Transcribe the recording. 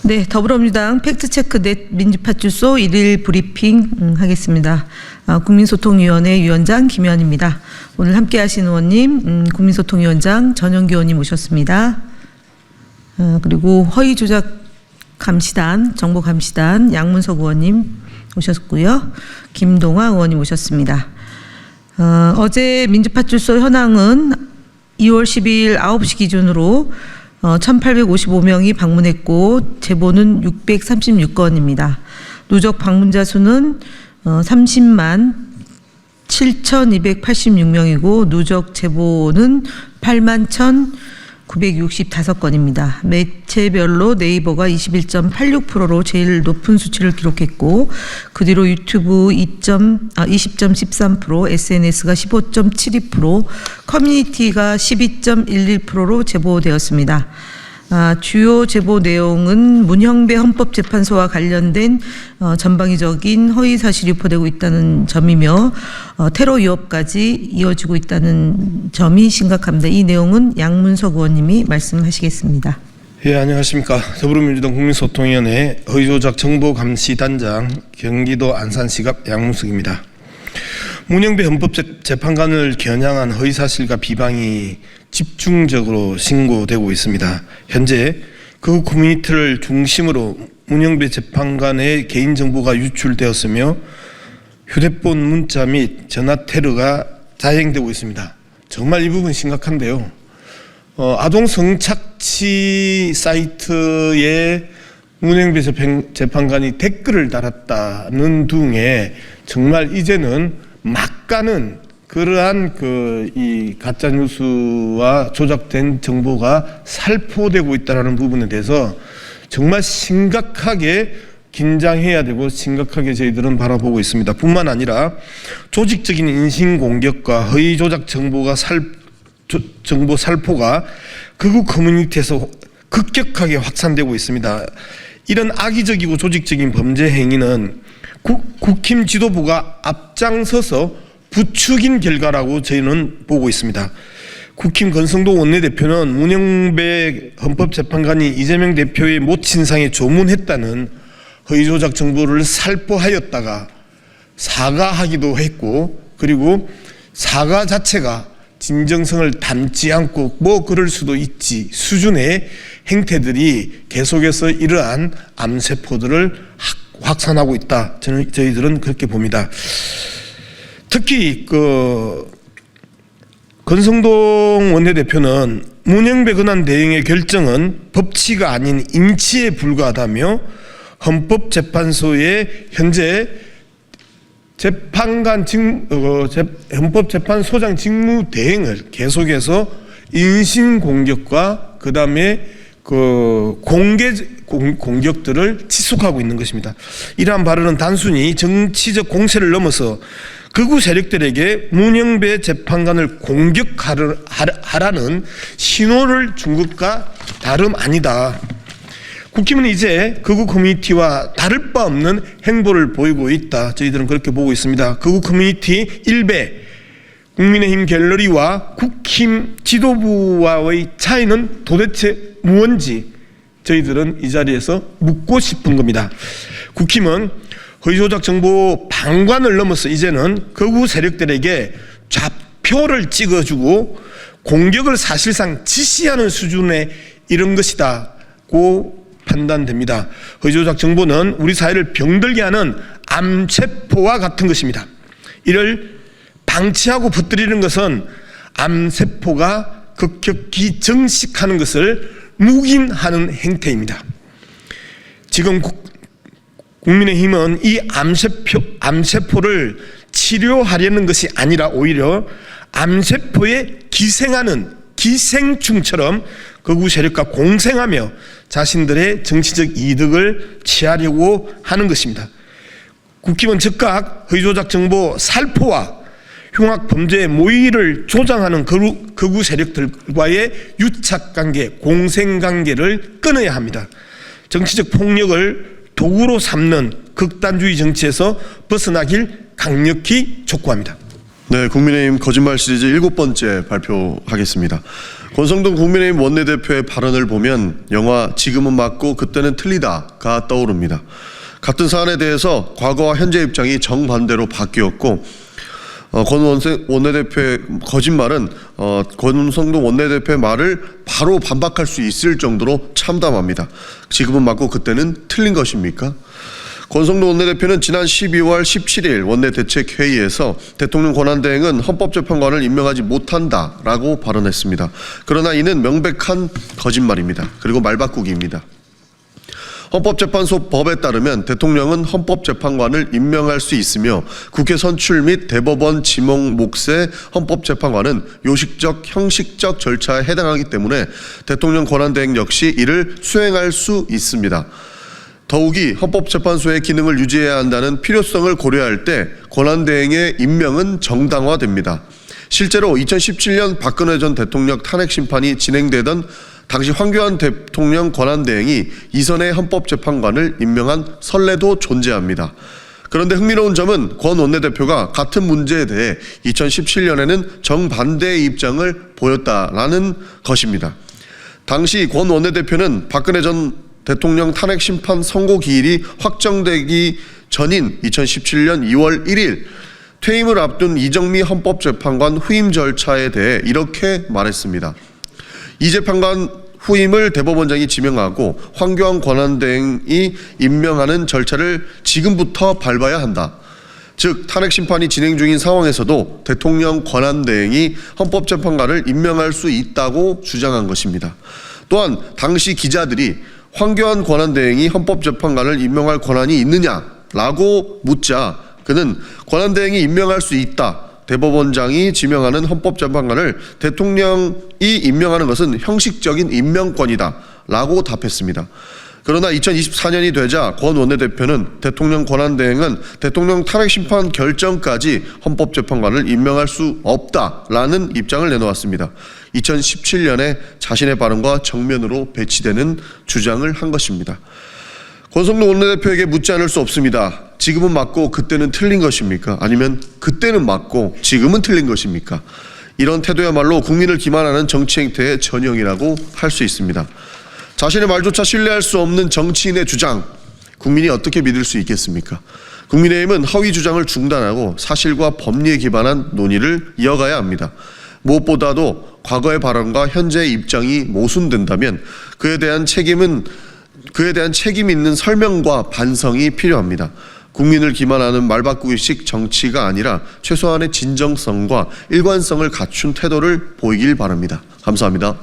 네, 더불어민주당 팩트체크 넷 민주파출소 1일 브리핑 하겠습니다. 국민소통위원회 위원장 김현입니다. 오늘 함께 하신 의원님, 국민소통위원장 전영기 의원님 모셨습니다. 그리고 허위조작감시단, 정보감시단 양문석 의원님 오셨고요. 김동화 의원님 오셨습니다. 어제 민주파출소 현황은 2월 12일 9시 기준으로 1,855명이 방문했고 제보는 636건입니다. 누적 방문자 수는 30만 7,286명이고 누적 제보는 8만 1,965건입니다. 매체별로 네이버가 21.86%로 제일 높은 수치를 기록했고 그 뒤로 유튜브 20.13%, SNS가 15.72%, 커뮤니티가 12.11%로 제보되었습니다. 주요 제보 내용은 문형배 헌법재판소와 관련된 전방위적인 허위사실이 유포되고 있다는 점이며 테러 위협까지 이어지고 있다는 점이 심각합니다. 이 내용은 양문석 의원님이 말씀하시겠습니다. 예, 안녕하십니까. 더불어민주당 국민소통위원회 허위조작 정보감시단장 경기도 안산시갑 양문석입니다. 문형배 헌법재판관을 겨냥한 허위사실과 비방이 집중적으로 신고되고 있습니다. 현재 그 커뮤니티를 중심으로 문형배 재판관의 개인정보가 유출되었으며 휴대폰 문자 및 전화 테러가 자행되고 있습니다. 정말 이 부분 심각한데요. 아동 성착취 사이트에 문형배 재판관이 댓글을 달았다는 등의 정말 이제는 막가는 그러한 이 가짜 뉴스와 조작된 정보가 살포되고 있다는 부분에 대해서 정말 심각하게 긴장해야 되고 심각하게 저희들은 바라보고 있습니다. 뿐만 아니라 조직적인 인신공격과 허위 조작 정보 살포가 극우 커뮤니티에서 급격하게 확산되고 있습니다. 이런 악의적이고 조직적인 범죄 행위는 국힘 지도부가 앞장서서 부추긴 결과라고 저희는 보고 있습니다. 국힘 권성동 원내대표는 문형배 헌법재판관이 이재명 대표의 모친상에 조문했다는 허위조작 정보를 살포하였다가 사과하기도 했고, 그리고 사과 자체가 진정성을 담지 않고 뭐 그럴 수도 있지 수준의 행태들이 계속해서 이러한 암세포들을 확산하고 있다. 저희들은 그렇게 봅니다. 특히 권성동 원내대표는 문형배 권한 대응의 결정은 법치가 아닌 인치에 불과하다며 헌법재판소의 현재 헌법재판소장 직무 대행을 계속해서 인신공격과 그 다음에 공격들을 지속하고 있는 것입니다. 이러한 발언은 단순히 정치적 공세를 넘어서 극우 세력들에게 문형배 재판관을 공격하라는 신호를 준 것과 다름 아니다. 국힘은 이제 극우 커뮤니티와 다를 바 없는 행보를 보이고 있다. 저희들은 그렇게 보고 있습니다. 극우 커뮤니티 일배, 국민의힘 갤러리와 국힘 지도부와의 차이는 도대체 무엇인지 저희들은 이 자리에서 묻고 싶은 겁니다. 국힘은 허위조작 정보 방관을 넘어서 이제는 극우 세력들에게 좌표를 찍어주고 공격을 사실상 지시하는 수준에 이른 것이다고 판단됩니다. 허위조작 정보는 우리 사회를 병들게 하는 암세포와 같은 것입니다. 이를 방치하고 퍼뜨리는 것은 암세포가 급격히 증식하는 것을 묵인하는 행태입니다. 지금 국민의힘은 이 암세포를 치료하려는 것이 아니라 오히려 암세포에 기생하는 기생충처럼 극우 세력과 공생하며 자신들의 정치적 이득을 취하려고 하는 것입니다. 국힘은 즉각 허위조작 정보 살포와 흉악 범죄의 모의를 조장하는 극우 세력들과의 유착관계, 공생관계를 끊어야 합니다. 정치적 폭력을 도구로 삼는 극단주의 정치에서 벗어나길 강력히 촉구합니다. 네, 국민의힘 거짓말 시리즈 7번째 발표하겠습니다. 권성동 국민의힘 원내대표의 발언을 보면 영화 지금은 맞고 그때는 틀리다가 떠오릅니다. 같은 사안에 대해서 과거와 현재 입장이 정반대로 바뀌었고 권 원내대표의 거짓말은 권성동 원내대표의 말을 바로 반박할 수 있을 정도로 참담합니다. 지금은 맞고 그때는 틀린 것입니까? 권성동 원내대표는 지난 12월 17일 원내대책회의에서 대통령 권한대행은 헌법재판관을 임명하지 못한다라고 발언했습니다. 그러나 이는 명백한 거짓말입니다. 그리고 말바꾸기입니다. 헌법재판소 법에 따르면 대통령은 헌법재판관을 임명할 수 있으며 국회 선출 및 대법원 지명 몫의 헌법재판관은 요식적, 형식적 절차에 해당하기 때문에 대통령 권한대행 역시 이를 수행할 수 있습니다. 더욱이 헌법재판소의 기능을 유지해야 한다는 필요성을 고려할 때 권한대행의 임명은 정당화됩니다. 실제로 2017년 박근혜 전 대통령 탄핵 심판이 진행되던 당시 황교안 대통령 권한대행이 이선의 헌법재판관을 임명한 선례도 존재합니다. 그런데 흥미로운 점은 권 원내대표가 같은 문제에 대해 2017년에는 정반대의 입장을 보였다라는 것입니다. 당시 권 원내대표는 박근혜 전 대통령 탄핵 심판 선고 기일이 확정되기 전인 2017년 2월 1일 퇴임을 앞둔 이정미 헌법재판관 후임 절차에 대해 이렇게 말했습니다. 이 재판관 후임을 대법원장이 지명하고 황교안 권한대행이 임명하는 절차를 지금부터 밟아야 한다. 즉 탄핵 심판이 진행 중인 상황에서도 대통령 권한대행이 헌법재판관을 임명할 수 있다고 주장한 것입니다. 또한 당시 기자들이 황교안 권한대행이 헌법재판관을 임명할 권한이 있느냐라고 묻자 그는 권한대행이 임명할 수 있다. 대법원장이 지명하는 헌법재판관을 대통령이 임명하는 것은 형식적인 임명권이다 라고 답했습니다. 그러나 2024년이 되자 권 원내대표는 대통령 권한대행은 대통령 탄핵심판 결정까지 헌법재판관을 임명할 수 없다라는 입장을 내놓았습니다. 2017년에 자신의 발언과 정면으로 배치되는 주장을 한 것입니다. 권성동 원내대표에게 묻지 않을 수 없습니다. 지금은 맞고 그때는 틀린 것입니까? 아니면 그때는 맞고 지금은 틀린 것입니까? 이런 태도야말로 국민을 기만하는 정치 행태의 전형이라고 할 수 있습니다. 자신의 말조차 신뢰할 수 없는 정치인의 주장, 국민이 어떻게 믿을 수 있겠습니까? 국민의힘은 허위 주장을 중단하고 사실과 법리에 기반한 논의를 이어가야 합니다. 무엇보다도 과거의 발언과 현재의 입장이 모순된다면 그에 대한 책임 있는 설명과 반성이 필요합니다. 국민을 기만하는 말바꾸기식 정치가 아니라 최소한의 진정성과 일관성을 갖춘 태도를 보이길 바랍니다. 감사합니다.